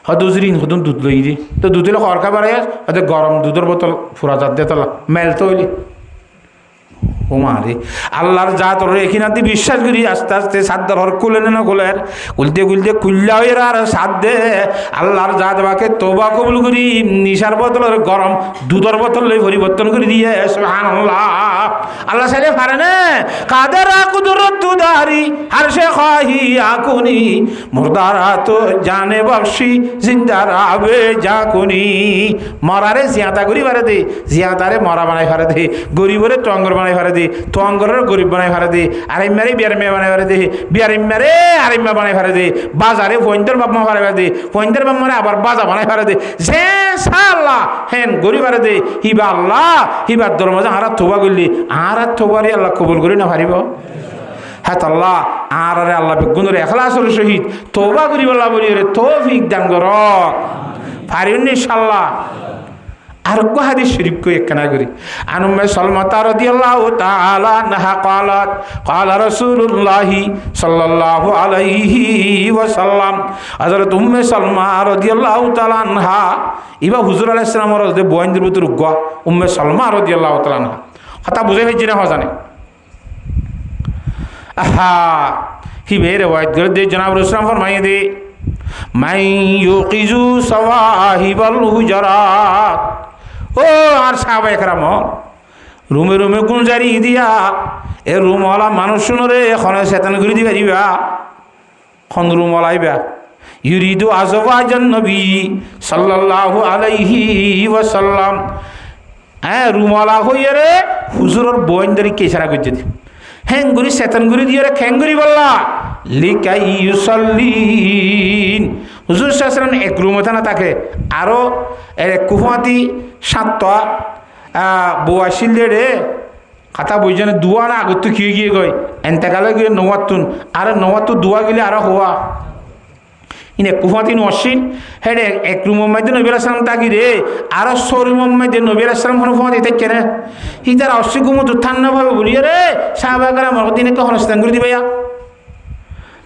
S1: হয়তো ঋণ হতুন দুধ লই দি তো দুধ হলে খরকা বেড়াই হয়তো গরম দুধের বোতল ফুরা জাত দিয়ে তোলা মেলতে হইলি ও মারে আল্লাহর জাত ওর এখানে বিশ্বাস করি আস্তে আস্তে সাদ্দার হর কুলে না কুলের কুলতে কুলতে কুল্লা হয়ে আর সাদ দে আল্লাহর জাত বাকে তওবা কবুল করি নিশার বোতলের গরম দুধের বোতল পরিবর্তন করে দিয়ে সুবহানাল্লাহ আল্লাহ সাইলে পারে না কাদের কুদরত দারি আর সে খাহি আকুনি মুর্দারা তো জানে বখশি জিন্দার আবে জাকুনি মরারে জিয়াতা করি পারে দে জিয়াতারে মরা বানাই পারে দে গরিবরে টঙ্গর বানাই পারে দে তোয়াঙ্গরের গরিব বানাই ফারে দে আরেমারে বিয়ার মেয়ে বানাই ফারে দে বিয়ার ইমারে আরেমা বানাই ফারে দে বাজারে পয়েন্টের বাপ মা ফারে দে পয়েন্টের বাপ মানে আবার বাজা বানাই ফারে দে যে সাল্লাহ হেন গরিব ফারে দে হিবা আল্লাহ হিবার দরমাজা আর তোবা করলি আর তোবারি আল্লাহ কবুল করি না পারিব হ্যাঁ আল্লাহ আর আরে আল্লাহ বেগুনের এখলাসের সহিত তওবা করি বলা বলি রে তৌফিক দান কর পারিন ইনশাআল্লাহ। আর কো হাদিস শরীফ কো একখানা করি আন উম্মে সালমা রাদিয়াল্লাহু তাআলা আনহা قالت قال رسول الله সাল্লাল্লাহু আলাইহি ওয়াসাল্লাম হযরত উম্মে সালমা রাদিয়াল্লাহু তাআলা আনহা ইবা হুজুর আলাইহিস সালামের যে বয়ানদের ভিতর গো উম্মে সালমা রাদিয়াল্লাহু তাআলা আনহা কথা বুঝে হইছে না জানে আহা কি বেরে ওয়াইদ করে দে জনাব রাসূল ফরমাইয়ে দে মান ইউকিজু সাওয়াহিবাল হুজরাত ও আর সাহাবায়ে কেরাম রুমে রুমে গুঞ্জারি দিয়া এ রুমওয়ালা মানুষ শুনরে এখন শয়তান ঘুরি দিবা দিবা খন রুমওয়ালা আইবা ইউরিদু আজওয়াজান নবী সাল্লাল্লাহু আলাইহি ওয়াসাল্লাম হ্যাঁ রুমওয়ালা হইয়ে রে হুজুরের বইনদারি কেসারা করছে হ্যাঙ্গুরি শয়তান ঘুরি দিয়ে রে খ্যাঙ্গুরি বললা লিকাই ইউসাল্লিন হুজুর সাল্লাল্লাহু এক রুমে থানা থাকে আরো কুফাতি সাতটা বউ আসিল রে কথা বুঝছে দুয়া না আগত খেয়ে গিয়ে গই এনতেকালে গিয়ে নওয়াতুন আর নওয়াতু দুয়া গেলে আরো হওয়া ইনে কুফাতি নসিন হেডে এক রুমের মধ্যে নবী আলাইহিস সালাম তাকি রে আর শোরুমের মধ্যে নবী আলাইহিস সালাম হন ফুমাতি দেখছে রে হিতার অসিগুম তো ঠান্ডা ভাবে বলিয়ে রে সাহাবাগরা আমার দিনে কখন শয়তান করে দিবাইয়া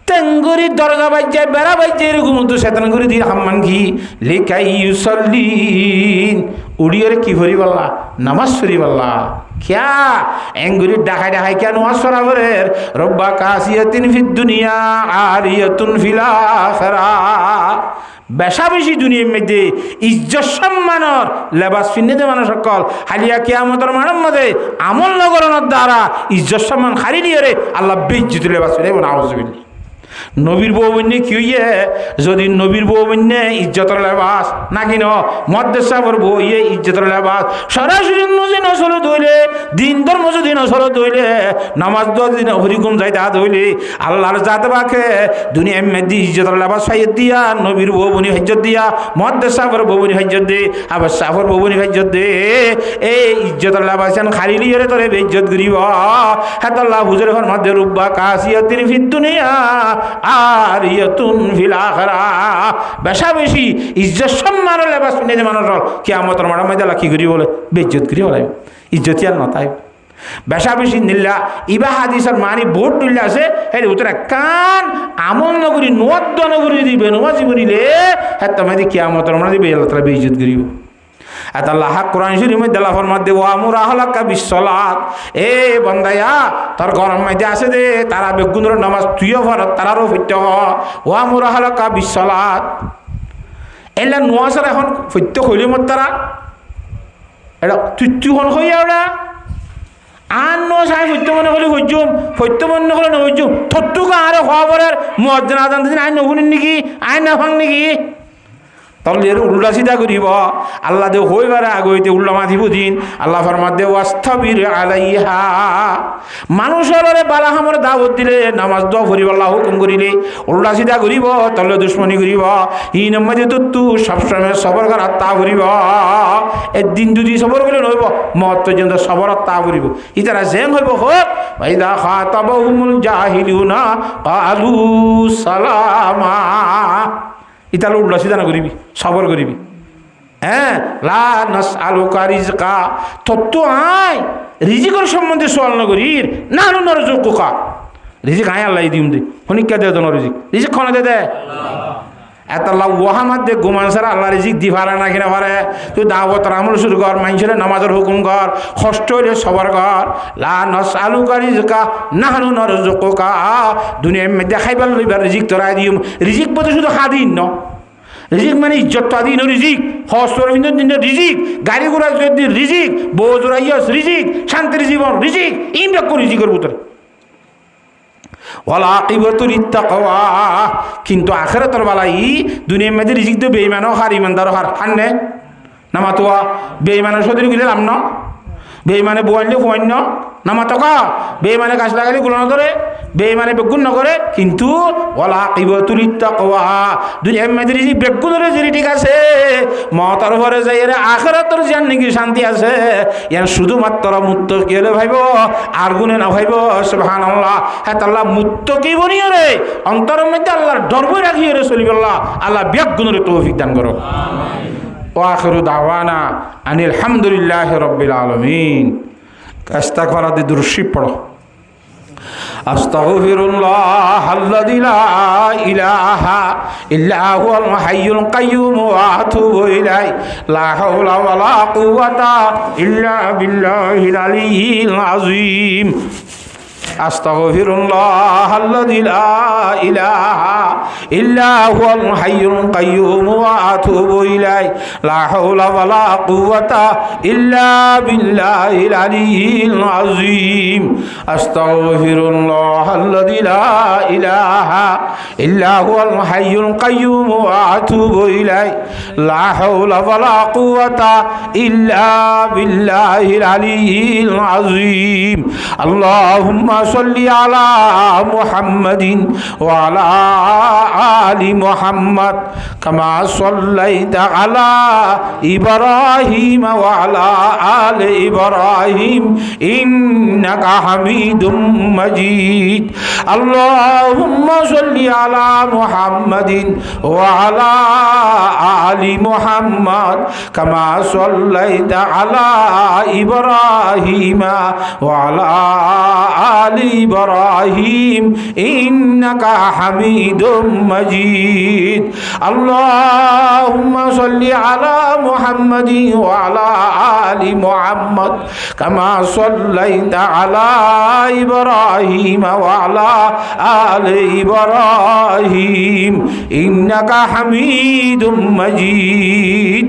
S1: তেঙ্গুরি দরজা বাজছে বেড়া বাজছে এরকম তো শয়তান করে দিয়ে হাম্মান ঘি লিকাই ইউসাল্লিন উড়িয়ে রে কি ভরি বললা নামাজ পড়ি বললা क्या एंगुरी डाहाय डाहाय क्या नमाज पढ़ा बरे रब्बा कासियातिन फिद दुनिया आरियातुन फिल आखिरा বেশা বেশি দুনিয়ার মধ্যে ইজ্জত সম্মানের লেবাস পিনে দে মানুষ সকল হালিয়া কিয়ামতের মাঠের মধ্যে আমল নগরণের দ্বারা ইজ্জত সম্মান হারি নিয়ে রে আল্লাহ বেইজ্জত লেবাস পিনে নাউজুবিল্লাহ নবীর বউ বন্যে কি হইয়ে যদি নবীর বউ বন্যে ইজ্জতের লেবাস নাকি ন মদ্দেশাবর বউ ইয়ে ইজ্জতের লেবাস সরাসরি নজি নসল ধইলে দিন ধর্ম যদি নসল ধইলে নামাজ দোয়া দিন হরিগুম যাই তা ধইলে আল্লাহর জাত বাকে দুনিয়ার মধ্যে ইজ্জতের লেবাস ফাইয়ে দিয়া নবীর বউ বনি হজ্জত দিয়া মদ্দেশাবর বউ বনি হজ্জত দে আবার সাফর বউ বনি হজ্জত দে এই ইজ্জতের লেবাস খালি লিয়ে তোরে বেইজ্জত করিব হাত আল্লাহ হুজুর হর মধ্যে রুব্বা কাসিয়াতিন ফিদ দুনিয়া আরিয়াতুন ফিল আখিরা বেশা বেশি ইজ্জত সম্মানের লেবাস পিনে মানুষ কিয়ামতের মাঠের মধ্যে আল্লাহ কি করি বলে বেইজ্জত করি বলে ইজ্জত আর নতাই বেশা বেশি নিল্লা ইবা হাদিসের মানি বোর্ড তুললে আছে এই উত্তরা কান আমল নগরী নোয়াদ্দ নগরী যদি বেনমাজি বলিলে হ্যাঁ তোমাদের কিয়ামতের মাঠে আল্লাহ তাআলা বেইজ্জত করিব এত আল্লাহ কোরআন শরীফের মধ্যে আল্লাহ ফরমাতে ওয়া আমুর আহলাকা বিসসালাত এ বান্দায়া তোর গরম মধ্যে আছে দে তারা বেগুনের নামাজ তুইও ফরত তারারও ফিরতে হ ওয়া আমুর আহলাকা বিসসালাত এলা নোয়াসার এখন ফিরতে হইলে মত তারা এটা তুই হন হইয়া ওরা আর ন সাই ফিরতে মনে হলে হইজুম ফিরতে মনে হলে নহইজুম থত্তুকা আরে হওয়া পরের মজ্জনা জানতে আইন নহুনিন নাকি আইন না ভাঙ নাকি তাহলে এর উল্টা সিধা করিব আল্লাহ দে হইবারে আগইতে উল্টা মাথিব দিন আল্লাহ ফরমাত দে ওয়াস্তাবির আলাইহা মানুষের বালা হামর দাওয়াত দিলে নামাজ দোয়া করিব আল্লাহ হুকুম করিলে উল্টা সিধা করিব তাহলে দুশ্মনী করিব ই নম্বরে তো তু সবসময় সবর কর আত্মা করিব একদিন দুদি সবর করলে নইব মত পর্যন্ত সবর আত্মা করিব ইতারা জেং হইব হোক ওয়াইদা খাতাবাহুমুল জাহিলুনা ক্বালু সালামা ইতালে উল্টা সিধা না করিবি সবর করিবি হ্যাঁ লা নাসআলুকা রিজকা তত্ত্ব আয় রিজিকের সম্বন্ধে সোয়াল না করির না নারজুকুকা রিজিক আয় আল্লাহ দিম দে হনিকা দে দন রিজিক রিজিক কোন দে দে এত আল্লাহ ওয়াহামাদ দে গুমান সারা আল্লাহ রিজিক দি পারে না কিনা পারে তুই দাওয়াত আমল শুরু কর মানুষের নামাজের হুকুম কর কষ্ট হইলে সবর কর লা নাসআলুকা রিজকা নাহনু নারজুকুকা দুনিয়ার মধ্যে খাইবার লইবার রিজিক তোরা দিম রিজিক বলতে শুধু খাদিন ন রিজিক মানে ইজ্জত আদিন রিজিক হস্তর দিন রিজিক গাড়ি ঘোড়া যদি রিজিক বউ জোড়াইয়াস রিজিক শান্তির জীবন রিজিক ইমরা কো রিজিকের ভিতরে ওয়াল আকিবাতুল তাকওয়া কিন্তু আখিরাতের বেলায় দুনিয়ার মধ্যে রিজিক তো বেঈমানও হার ইমানদারও হার হান্নে নামাতোয়া বেঈমানের সদরি গিলে লাম ন বেঈমানে বইলে ফোয়ান্য নামাতকা বেঈমানে গাছ লাগালে গুলো ধরে বেঈমানে বেগুন নকরে কিন্তু ওয়াল আকিবাতুল তাকওয়া দুনিয়ার মধ্যে রিজিক বেগুন ধরে যদি ঠিক আছে মতার পরে যাই এর আখিরাতের জান নাকি শান্তি আছে ইয়ার শুধুমাত্র মুত্তাকি হলে ভাইব আর গুণে না ভাইব সুবহানাল্লাহ হ্যাঁ আল্লাহ মুত্তাকি বনিয়া রে অন্তরের মধ্যে আল্লাহর ডর বই রাখিয়ে রে চলিব আল্লাহ বিয়াক গুণের তৌফিক দান করো ওয়া আখিরু দাওয়ানা আনিল হামদুলিল্লাহি রাব্বিল আলামিন ইস্তিগফার দি দুরূদ পড়ো আস্তাগফিরুল্লাহ আল্লাযী লা ইলাহা ইল্লা হুয়াল হাইয়ুল কাইয়্যুম ওয়া আতুবু ইলাইহি লা হাওলা ওয়ালা কুওয়াতা ইল্লা বিল্লাহিল আলিয়্যিল আযীম আস্তাগফিরুল্লাহ আল্লাযী লা ইলাহা ইল্লা হুয়াল হাইয়ুল কাইয়্যুম ওয়া আতুবু ইলাইহি লা হাওলা ওয়ালা কুওয়াতা ইল্লা বিল্লাহিল আলিয়্যিল আযীম আস্তাগফিরুল্লাহ আল্লাযী লা ইলাহা ইল্লা হুয়াল হাইয়ুল কাইয়্যুম ওয়া আতুবু ইলাইহি লা হাওলা ওয়ালা কুওয়াতা ইল্লা বিল্লাহিল আলিয়্যিল আযীম আল্লাহুম্মা صل على محمد وعلى آل محمد كما صليت على إبراهيم وعلى آل إبراهيم إنك حميد مجيد اللهم صل على محمد وعلى آل محمد كما صليت على إبراهيم وعلى آل إبراهيم إنك حميد مجيد اللهم صل على محمد وعلى آل محمد كما صليت على إبراهيم وعلى آل إبراهيم إنك حميد مجيد